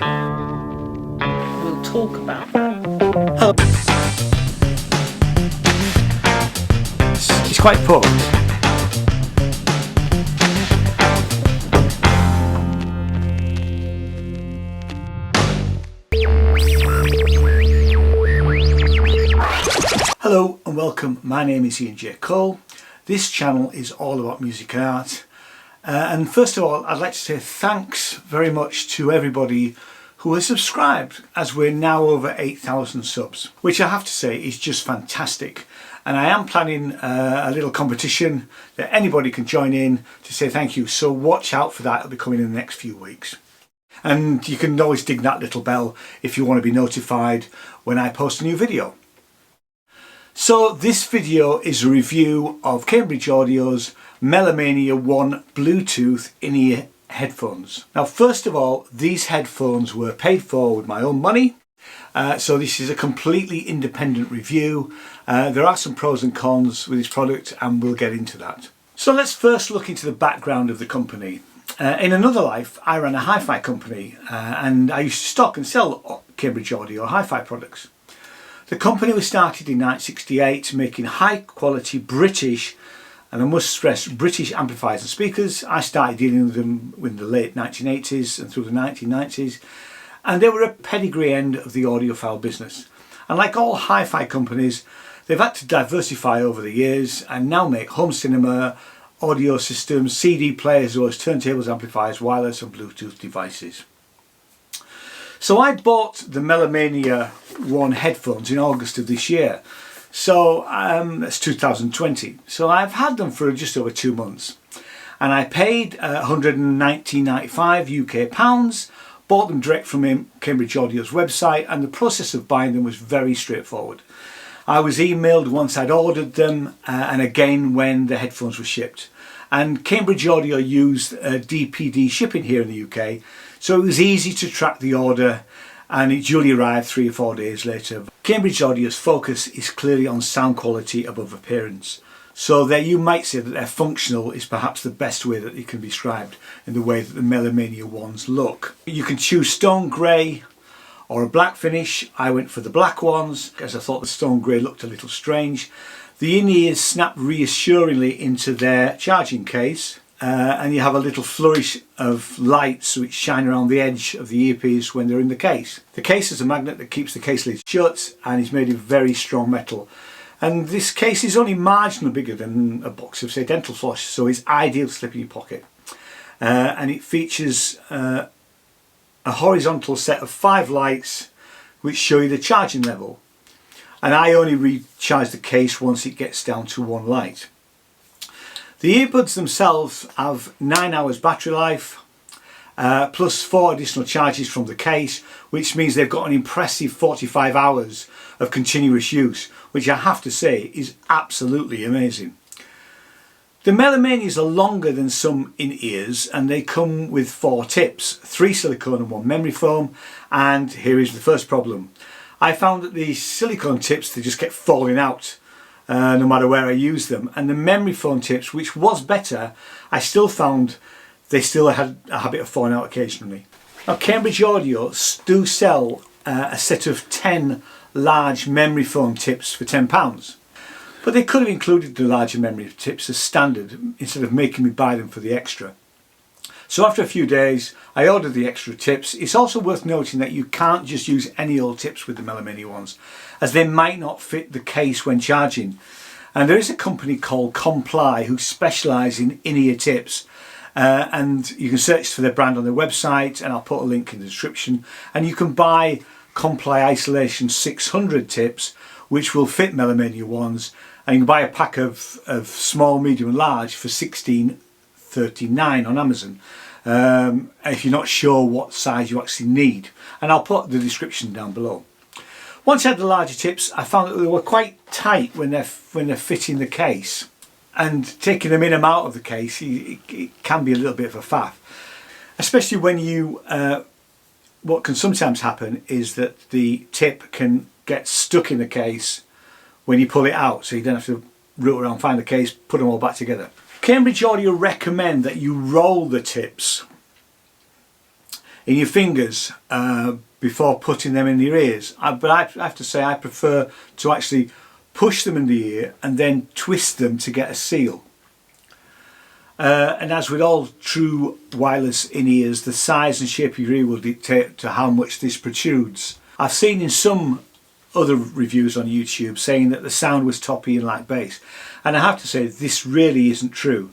We'll talk about that. It's quite poor. Hello and welcome, my name is Ian J. Cole. This channel is all about music and art. And first of all, I'd like to say thanks very much to everybody who has subscribed, as we're now over 8,000 subs, which I have to say is just fantastic. And I am planning a little competition that anybody can join in to say thank you. So watch out for that, it'll be coming in the next few weeks. And you can always ding that little bell if you want to be notified when I post a new video. So this video is a review of Cambridge Audio's Melomania 1 Bluetooth in-ear headphones. Now first of all, these headphones were paid for with my own money. So this is a completely independent review. There are some pros and cons with this product and we'll get into that. So let's first look into the background of the company. In another life, I ran a hi-fi company and I used to stock and sell Cambridge Audio hi-fi products. The company was started in 1968, making high quality British, and I must stress British amplifiers and speakers. I started dealing with them in the late 1980s and through the 1990s, and they were a pedigree end of the audiophile business. And like all hi-fi companies, they've had to diversify over the years and now make home cinema, audio systems, CD players, as well as turntables, amplifiers, wireless and Bluetooth devices. So I bought the Melomania 1 headphones in August of this year. So that's 2020. So I've had them for just over 2 months. And I paid £119.95 UK pounds, bought them direct from Cambridge Audio's website, and the process of buying them was very straightforward. I was emailed once I'd ordered them and again when the headphones were shipped. And Cambridge Audio used DPD shipping here in the UK, so it was easy to track the order and it duly arrived 3 or 4 days later. Cambridge Audio's focus is clearly on sound quality above appearance. So there you might say that they're functional is perhaps the best way that it can be described in the way that the Melomania ones look. You can choose stone grey or a black finish. I went for the black ones because I thought the stone grey looked a little strange. The in-ears snap reassuringly into their charging case. And you have a little flourish of lights which shine around the edge of the earpiece when they're in the case. The case is a magnet that keeps the case lid shut and is made of very strong metal. And this case is only marginally bigger than a box of, say, dental floss, so it's ideal to slip in your pocket. And it features a horizontal set of 5 lights which show you the charging level. And I only recharge the case once it gets down to 1 light. The earbuds themselves have 9 hours battery life, plus 4 additional charges from the case, which means they've got an impressive 45 hours of continuous use, which I have to say is absolutely amazing. The Melomanias are longer than some in-ears and they come with 4 tips, 3 silicone and 1 memory foam, and here is the first problem. I found that the silicone tips, they just kept falling out. No matter where I use them, and the memory foam tips, which was better, I still found they still had a habit of falling out occasionally. Now Cambridge Audio do sell a set of 10 large memory foam tips for £10, but they could have included the larger memory tips as standard instead of making me buy them for the extra. So after a few days I ordered the extra tips. It's also worth noting that you can't just use any old tips with the Melomania ones, as they might not fit the case when charging. And there is a company called Comply who specialise in in-ear tips, and you can search for their brand on their website, and I'll put a link in the description, and you can buy Comply Isolation 600 tips which will fit Melomania ones, and you can buy a pack of small, medium and large for £16.39 on Amazon. If you're not sure what size you actually need, and I'll put the description down below. Once I had the larger tips, I found that they were quite tight when they're fitting the case, and taking them in and out of the case it can be a little bit of a faff, especially when you what can sometimes happen is that the tip can get stuck in the case when you pull it out, so you don't have to root around, find the case, put them all back together. Cambridge Audio recommend that you roll the tips in your fingers before putting them in your ears. But I have to say I prefer to actually push them in the ear and then twist them to get a seal. And as with all true wireless in-ears, the size and shape of your ear will dictate to how much this protrudes. I've seen in some other reviews on YouTube saying that the sound was toppy and like bass, and I have to say this really isn't true.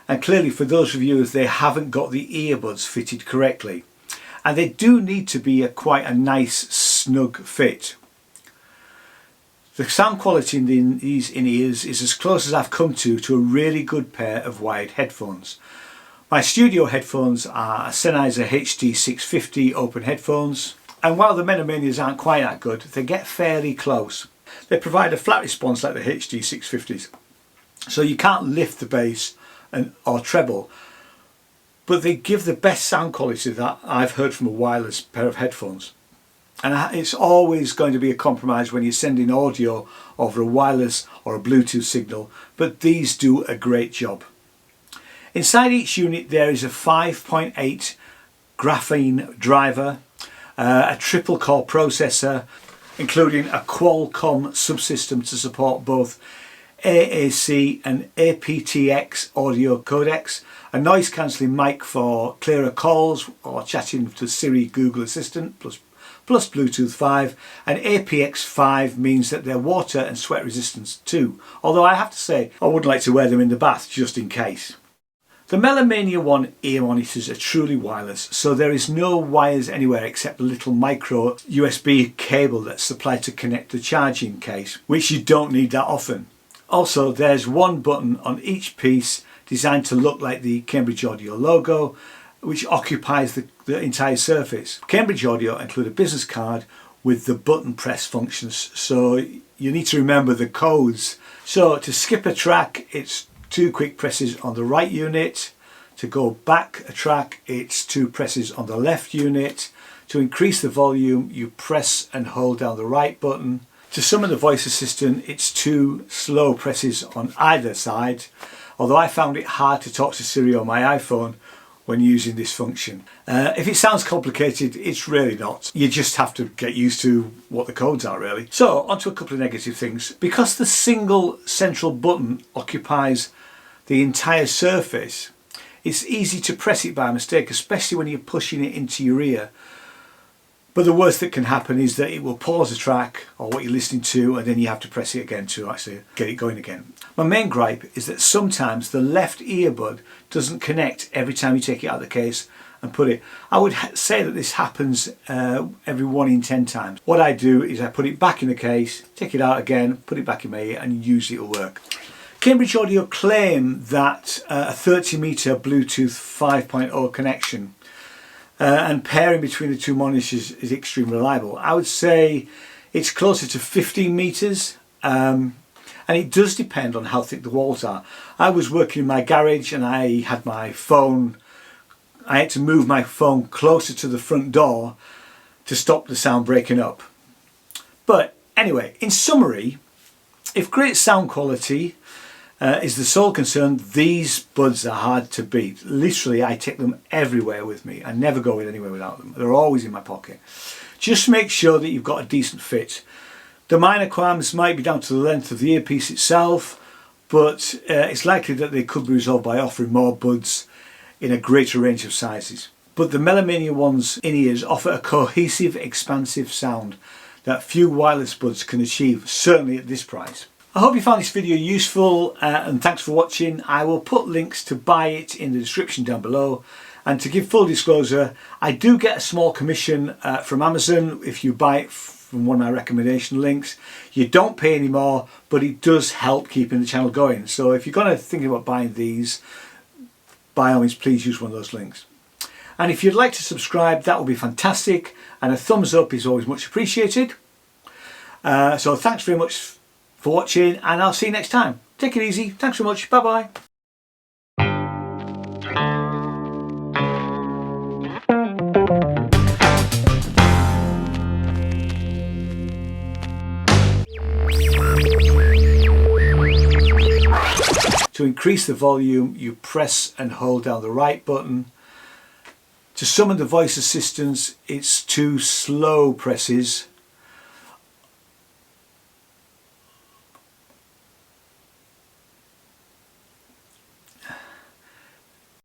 And clearly for those reviewers, they haven't got the earbuds fitted correctly, and they do need to be quite a nice snug fit. The sound quality in these in-ears is as close as I've come to a really good pair of wired headphones. My studio headphones are Sennheiser HD650 open headphones, and while the Melomanias aren't quite that good, they get fairly close. They provide a flat response like the HD650s, so you can't lift the bass or treble, but they give the best sound quality that I've heard from a wireless pair of headphones. And it's always going to be a compromise when you're sending audio over a wireless or a Bluetooth signal, but these do a great job. Inside each unit there is a 5.8 graphene driver, a triple core processor, including a Qualcomm subsystem to support both AAC and aptX audio codecs, a noise cancelling mic for clearer calls or chatting to Siri Google Assistant, plus Bluetooth 5, and aptX5 means that they're water and sweat resistant too, although I have to say I would like to wear them in the bath just in case. The Melomania One ear monitors are truly wireless, so there is no wires anywhere except a little micro USB cable that's supplied to connect the charging case, which you don't need that often. Also, there's one button on each piece designed to look like the Cambridge Audio logo, which occupies the entire surface. Cambridge Audio include a business card with the button press functions, so you need to remember the codes. So to skip a track, it's 2 quick presses on the right unit. To go back a track, it's 2 presses on the left unit. To increase the volume, you press and hold down the right button. To summon the voice assistant, it's 2 slow presses on either side, although I found it hard to talk to Siri on my iPhone when using this function. If it sounds complicated, it's really not. You just have to get used to what the codes are really. So onto a couple of negative things. Because the single central button occupies the entire surface, it's easy to press it by mistake, especially when you're pushing it into your ear. But the worst that can happen is that it will pause the track or what you're listening to, and then you have to press it again to actually get it going again. My main gripe is that sometimes the left earbud doesn't connect every time you take it out of the case and put it. I would say that this happens every 1 in 10 times. What I do is I put it back in the case, take it out again, put it back in my ear, and usually it'll work. Cambridge Audio claim that a 30-metre Bluetooth 5.0 connection and pairing between the 2 monitors is extremely reliable. I would say it's closer to 15 metres, and it does depend on how thick the walls are. I was working in my garage and I had my phone, I had to move my phone closer to the front door to stop the sound breaking up. But anyway, in summary, if great sound quality is the sole concern, these buds are hard to beat. Literally, I take them everywhere with me. I never go anywhere without them. They're always in my pocket. Just make sure that you've got a decent fit. The minor qualms might be down to the length of the earpiece itself, but it's likely that they could be resolved by offering more buds in a greater range of sizes. But the Melomania One's in-ears offer a cohesive, expansive sound that few wireless buds can achieve, certainly at this price. I hope you found this video useful and thanks for watching. I will put links to buy it in the description down below, and to give full disclosure, I do get a small commission from Amazon if you buy it from one of my recommendation links. You don't pay any more, but it does help keeping the channel going. So if you're going to think about buying these, by all means please use one of those links. And if you'd like to subscribe, that would be fantastic, and a thumbs up is always much appreciated. So thanks very much for watching, and I'll see you next time. Take it easy. Thanks very much. Bye bye. To increase the volume, you press and hold down the right button. To some of the voice assistants, it's 2 slow presses